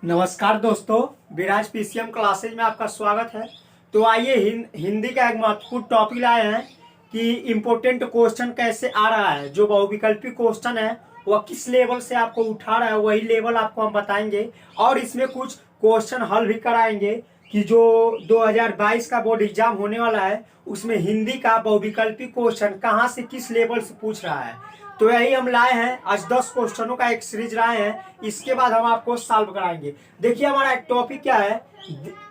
नमस्कार दोस्तों, विराज PCM classes में आपका स्वागत है। तो आइए हिंदी का एक महत्वपूर्ण टॉपिक लाए हैं कि इम्पोर्टेंट क्वेश्चन कैसे आ रहा है। जो बहुविकल्पी क्वेश्चन है वह किस लेवल से आपको उठा रहा है, वही लेवल आपको हम बताएंगे और इसमें कुछ क्वेश्चन हल भी कराएंगे कि जो 2022 का बोर्ड एग्जाम होने वाला है उसमें हिंदी का बहुविकल्पी क्वेश्चन कहाँ से किस लेवल से पूछ रहा है। तो यही हम लाए हैं, आज 10 क्वेश्चनों का एक सीरीज लाए हैं। इसके बाद हम आपको सॉल्व कराएंगे। देखिए हमारा टॉपिक क्या है,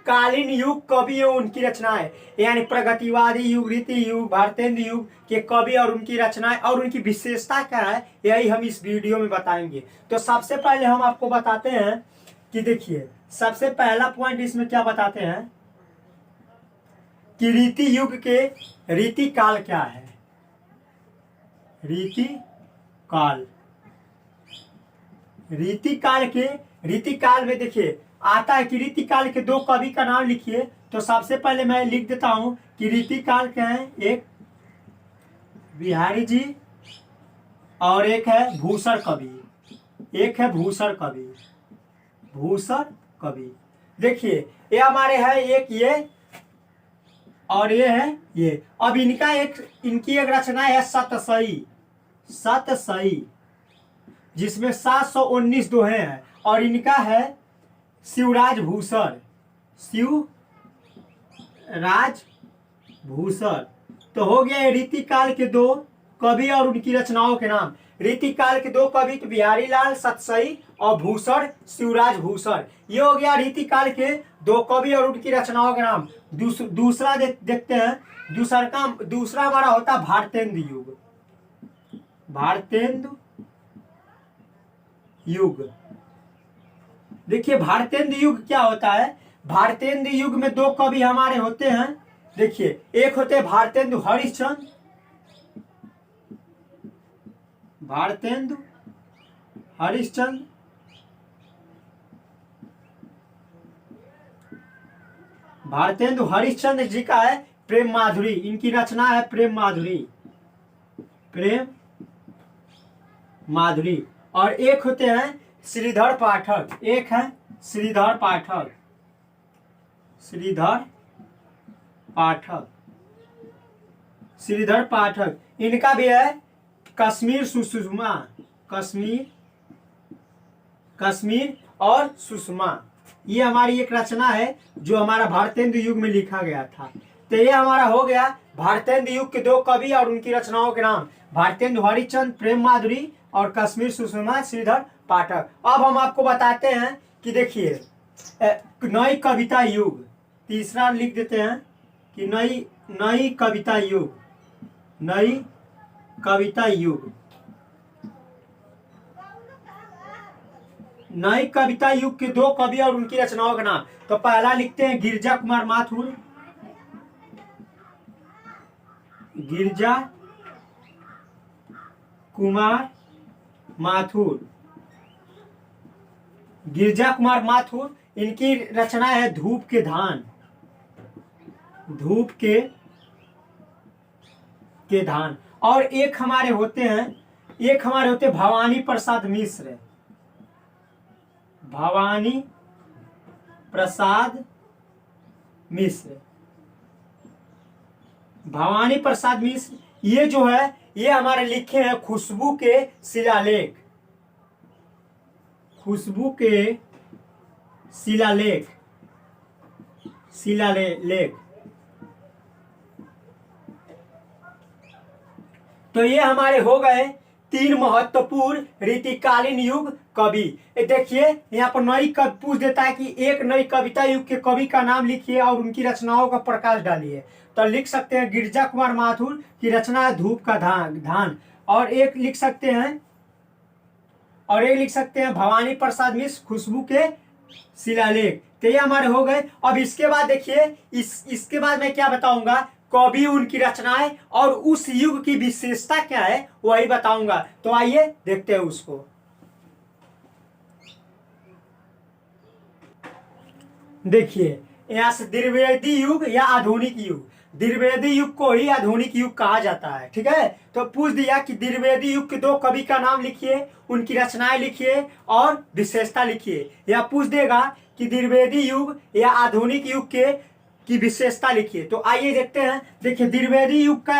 कालीन युग कवि और उनकी रचनाएं, यानी प्रगतिवादी युग, रीति युग, भारतेंदु युग के कवि और उनकी रचनाएं और उनकी विशेषता क्या है, यही हम इस वीडियो में बताएंगे। तो सबसे पहले हम आपको बताते हैं कि देखिए सबसे पहला पॉइंट इसमें क्या बताते हैं कि रीति युग के रीति काल क्या है। रीति काल में देखिए आता है कि रीति काल के दो कवि का नाम लिखिए। तो सबसे पहले मैं लिख देता हूं कि रीति काल के हैं, एक बिहारी जी और एक है भूषण कवि। देखिए ये हमारे है एक ये और ये है ये। अब इनकी एक रचना है सतसई जिसमें 719 दोहे हैं और इनका है शिवराज भूषण। तो हो गया रीति काल के दो कवि और उनकी रचनाओं के नाम। रीति काल के दो कवि तो बिहारी लाल सतसई और भूषण शिवराज भूषण। ये हो गया रीति काल के दो कवि और उनकी रचनाओं के नाम। दूसरा देखते हैं। दूसरा हमारा होता है भारतेंदु युग। देखिए भारतेंदु युग क्या होता है। भारतेंदु युग में दो कवि हमारे होते हैं। देखिए एक होते हैं भारतेंदु हरिश्चंद्र जी का है प्रेम माधुरी। इनकी रचना है प्रेम माधुरी। और एक होते हैं श्रीधर पाठक। इनका भी है कश्मीर और सुषमा। ये हमारी एक रचना है जो हमारा भारतेंदु युग में लिखा गया था। तो ये हमारा हो गया भारतेंदु युग के दो कवि और उनकी रचनाओं के नाम, भारतेंदु हरिश्चंद्र, प्रेम माधुरी और कश्मीर सुषमा श्रीधर पाठक। अब हम आपको बताते हैं कि देखिए नई कविता युग। तीसरा लिख देते हैं कि नई कविता युग के दो कवि और उनकी रचनाओं का नाम। तो पहला लिखते हैं गिरिजा कुमार माथुर। इनकी रचना है धूप के धान। और एक हमारे होते हैं भवानी प्रसाद मिश्र। ये जो है ये हमारे लिखे हैं खुशबू के शिलालेख। तो ये हमारे हो गए तीन महत्वपूर्ण रीतिकालीन युग कवि। देखिए यहाँ पर नई कवि पूछ देता है कि एक नई कविता युग के कवि का नाम लिखिए और उनकी रचनाओं का प्रकाश डालिए। तो लिख सकते हैं गिरिजा कुमार माथुर की रचना है धूप का धान। और एक लिख सकते हैं भवानी प्रसाद मिश्र खुशबू के शिलालेख। तो ये हमारे हो गए। अब इसके बाद देखिए इसके बाद मैं क्या बताऊंगा, कवि उनकी रचनाएं और उस युग की विशेषता क्या है वही बताऊंगा। तो आइए देखते हैं उसको। देखिए यहाँ से द्विवेदी युग या आधुनिक युग। द्विवेदी युग को ही आधुनिक युग कहा जाता है। ठीक है, तो पूछ दिया कि द्विवेदी युग के दो कवि का नाम लिखिए, उनकी रचनाएं लिखिए और विशेषता लिखिए, या पूछ देगा कि द्विवेदी युग या आधुनिक युग की विशेषता लिखिए। तो आइए देखते हैं। देखिए द्विवेदी युग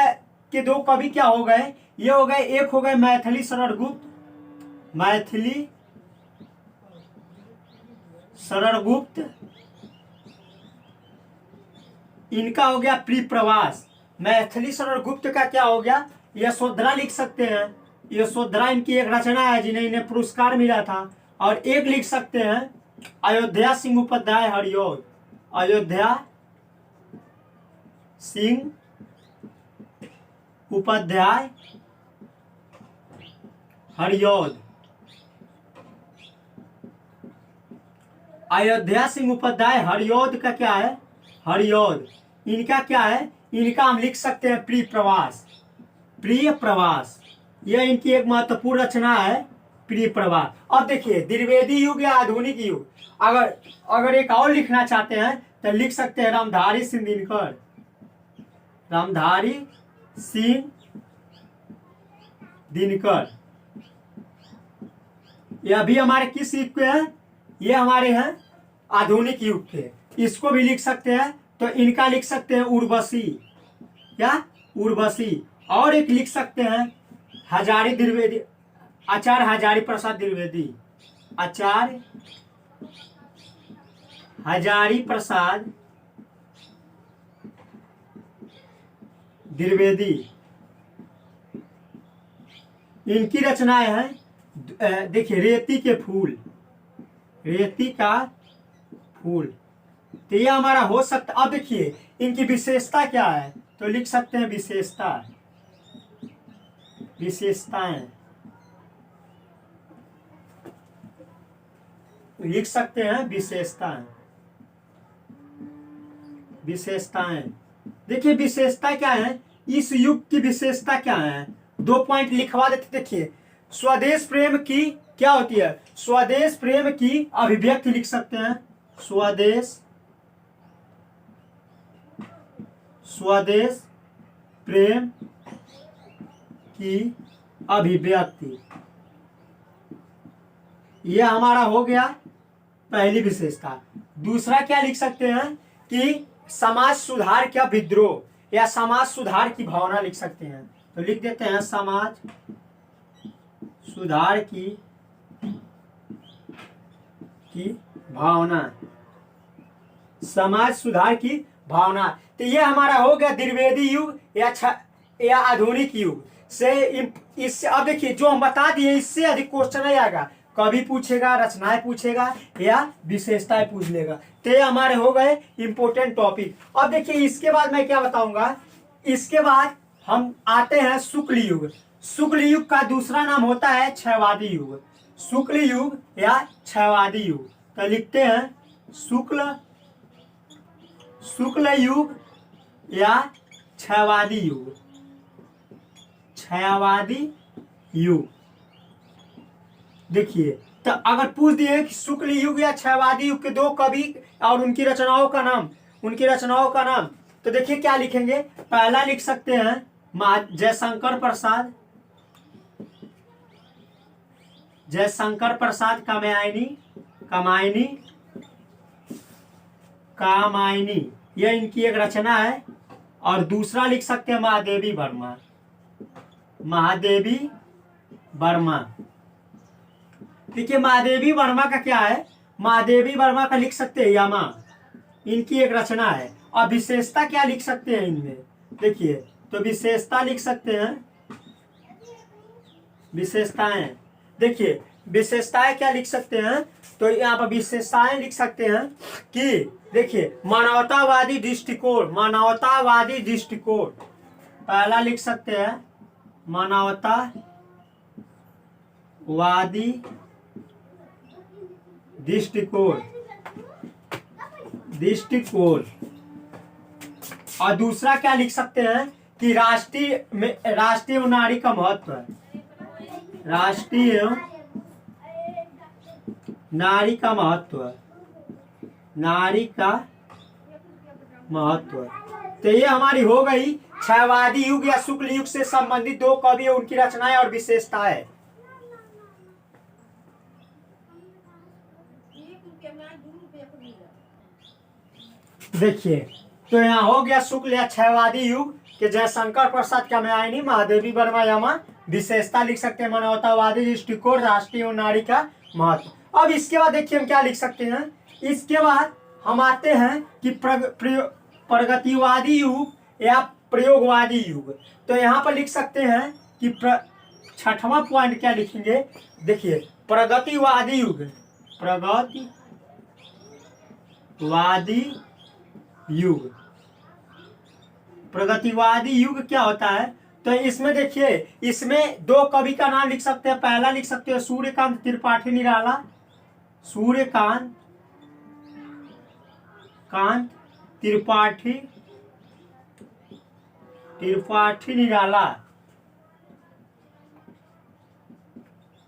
के दो कवि क्या हो गए, ये हो गए, एक हो गए मैथिली शरण गुप्त, मैथिली शरण गुप्त, इनका हो गया प्रिय प्रवास। मैथिली शरण गुप्त का क्या हो गया, यशोधरा लिख सकते हैं, यशोधरा इनकी एक रचना है जिन्हें इन्हें पुरस्कार मिला था। और एक लिख सकते हैं अयोध्या सिंह उपाध्याय हरियोध, अयोध्या सिंह उपाध्याय हरियोध, अयोध्या सिंह उपाध्याय हरियोध का क्या है, हरियोध, इनका क्या है, इनका हम लिख सकते हैं प्रिय प्रवास, प्रिय प्रवास, यह इनकी एक महत्वपूर्ण रचना है, प्रिय प्रवास। अब देखिए द्विवेदी युग या आधुनिक युग, अगर एक और लिखना चाहते हैं तो लिख सकते हैं रामधारी सिंह दिनकर, रामधारी सिंह दिनकर, यह भी हमारे किस युग के हैं, ये हमारे हैं आधुनिक युग के। इसको भी लिख सकते हैं, तो इनका लिख सकते हैं उर्वशी, क्या उर्वशी। और एक लिख सकते हैं हजारी द्विवेदी, आचार्य हजारी प्रसाद द्विवेदी, आचार्य हजारी प्रसाद द्विवेदी, इनकी रचनाएं हैं। देखिए रेती के फूल, रेती का फूल, तो ये हमारा हो सकता। अब देखिए इनकी विशेषता क्या है, तो लिख सकते हैं विशेषता, विशेषताएं लिख सकते हैं, विशेषताएं, विशेषताएं। देखिए विशेषता क्या है, इस युग की विशेषता क्या है, 2 पॉइंट लिखवा देते। देखिए स्वदेश प्रेम की क्या होती है, स्वदेश प्रेम की अभिव्यक्ति लिख सकते हैं, स्वदेश प्रेम की अभिव्यक्ति, यह हमारा हो गया पहली विशेषता। दूसरा क्या लिख सकते हैं कि समाज सुधार का विद्रोह या समाज सुधार की भावना लिख सकते हैं, तो लिख देते हैं समाज सुधार की भावना, समाज सुधार की भावना। तो ये हमारा हो गया द्विवेदी युग या आधुनिक युग से। इससे अब देखिए जो हम बता दिए, इससे अधिक क्वेश्चन नहीं आएगा, कवि पूछेगा, रचनाएं पूछेगा या विशेषताएं पूछ लेगा। तो ये हमारे हो गए इंपोर्टेंट टॉपिक। अब देखिए इसके बाद मैं क्या बताऊंगा, इसके बाद हम आते हैं शुक्ल युग। शुक्ल युग का दूसरा नाम होता है क्षयवादी युग, शुक्ल युग या क्षयवादी युग। तो लिखते हैं शुक्ल युग या क्षयवादी युग, क्षयवादी युग। देखिए तो अगर पूछ दिए कि शुक्ल युग या क्षयवादी युग के दो कवि और उनकी रचनाओं का नाम, तो देखिए क्या लिखेंगे। पहला लिख सकते हैं जयशंकर प्रसाद, जयशंकर प्रसाद कामायनी, यह इनकी एक रचना है। और दूसरा लिख सकते हैं महादेवी वर्मा। देखिए महादेवी वर्मा का क्या है, महादेवी वर्मा का लिख सकते हैं यमा, इनकी एक रचना है। और विशेषता क्या लिख सकते हैं इनमें, देखिए तो विशेषता लिख सकते हैं, विशेषताएं। देखिए विशेषताएं क्या लिख सकते हैं, तो यहाँ पर विशेषताएं लिख सकते हैं कि देखिए मानवतावादी दृष्टिकोण, पहला लिख सकते हैं मानवतावादी दृष्टिकोण। और दूसरा क्या लिख सकते हैं कि राष्ट्रीय नारी का महत्व है, राष्ट्रीय नारी का महत्व, तो ये हमारी हो गई क्षयवादी युग या शुक्ल युग से संबंधित दो कवि, उनकी रचनाएं और विशेषताएं। देखिए, तो यहाँ हो गया शुक्ल या क्षयवादी युग के जयशंकर प्रसाद कामयानी, महादेवी वर्मा यमा। विशेषता लिख सकते हैं मानवतावादी दृष्टिकोण, राष्ट्रीय और नारी का महत्व। अब इसके बाद देखिए हम क्या लिख सकते हैं। इसके बाद हम आते हैं कि प्रगतिवादी युग या प्रयोगवादी युग। तो यहाँ पर लिख सकते हैं कि छठवां पॉइंट क्या लिखेंगे। देखिए, प्रगतिवादी युग, प्रगतिवादी युग, प्रगतिवादी युग क्या होता है। तो इसमें देखिए, इसमें दो कवि का नाम लिख सकते हैं। पहला लिख सकते हैं सूर्यकांत त्रिपाठी निराला, सूर्यकांत त्रिपाठी निराला।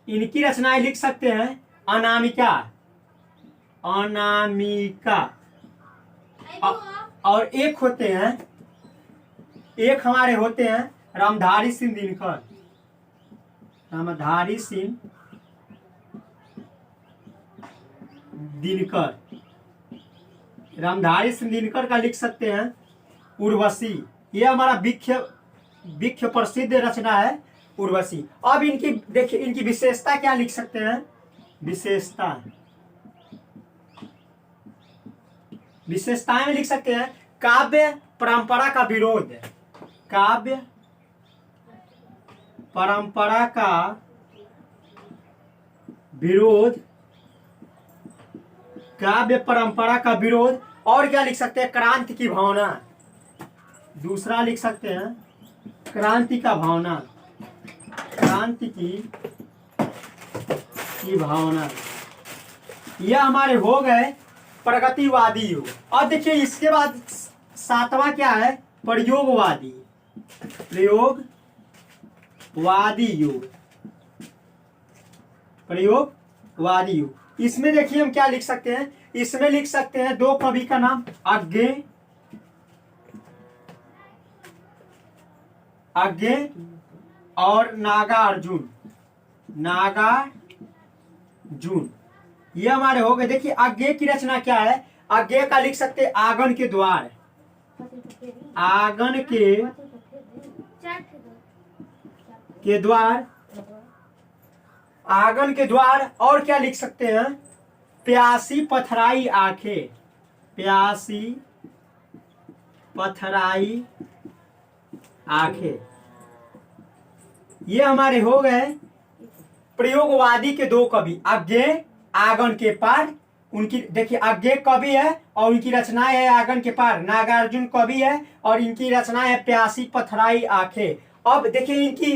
इनकी रचनाएं लिख सकते हैं अनामिका, और एक हमारे होते हैं रामधारी सिंह दिनकर, रामधारी सिंह दिनकर का लिख सकते हैं उर्वशी। ये हमारा विख्य प्रसिद्ध रचना है उर्वशी। अब इनकी देखिए, इनकी विशेषता क्या लिख सकते हैं। विशेषताएं में लिख सकते हैं काव्य परंपरा का विरोध, काव्य परंपरा का विरोध, काव्य परंपरा का विरोध। और क्या लिख सकते हैं, क्रांति की भावना। दूसरा लिख सकते हैं क्रांति का भावना, क्रांति की भावना। यह हमारे हो गए प्रगतिवादी युग। और देखिए इसके बाद सातवां क्या है, प्रयोगवादी युग, प्रयोगवादी युग। इसमें देखिए हम क्या लिख सकते हैं। इसमें लिख सकते हैं दो कवि का नाम, अज्ञे और नागार्जुन। ये हमारे हो गए। देखिए अज्ञे की रचना क्या है। अज्ञे का लिख सकते हैं आंगन के द्वार, आंगन के द्वार। और क्या लिख सकते हैं, प्यासी पथराई आंखें, प्यासी पथराई आंखें। ये हमारे हो गए प्रयोगवादी के दो कवि, अज्ञे आंगन के पार। उनकी देखिए अज्ञे कवि है और उनकी रचनाएं है आंगन के पार। नागार्जुन कवि है और इनकी रचनाएं है प्यासी पथराई आंखें। अब देखिए इनकी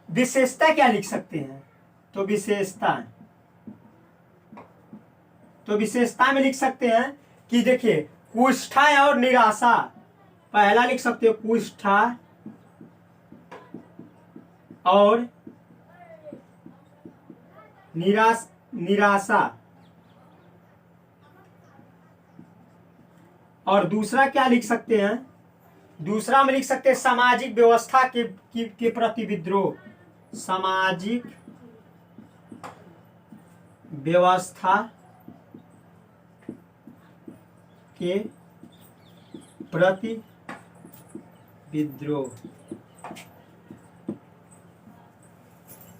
विशेषता क्या लिख सकते हैं। तो विशेषता में लिख सकते हैं कि देखिए कुष्ठा और निराशा। पहला लिख सकते हो कुष्ठा और निराशा। और दूसरा क्या लिख सकते हैं, दूसरा में लिख सकते हैं सामाजिक व्यवस्था के प्रति विद्रोह, सामाजिक व्यवस्था के प्रति विद्रोह।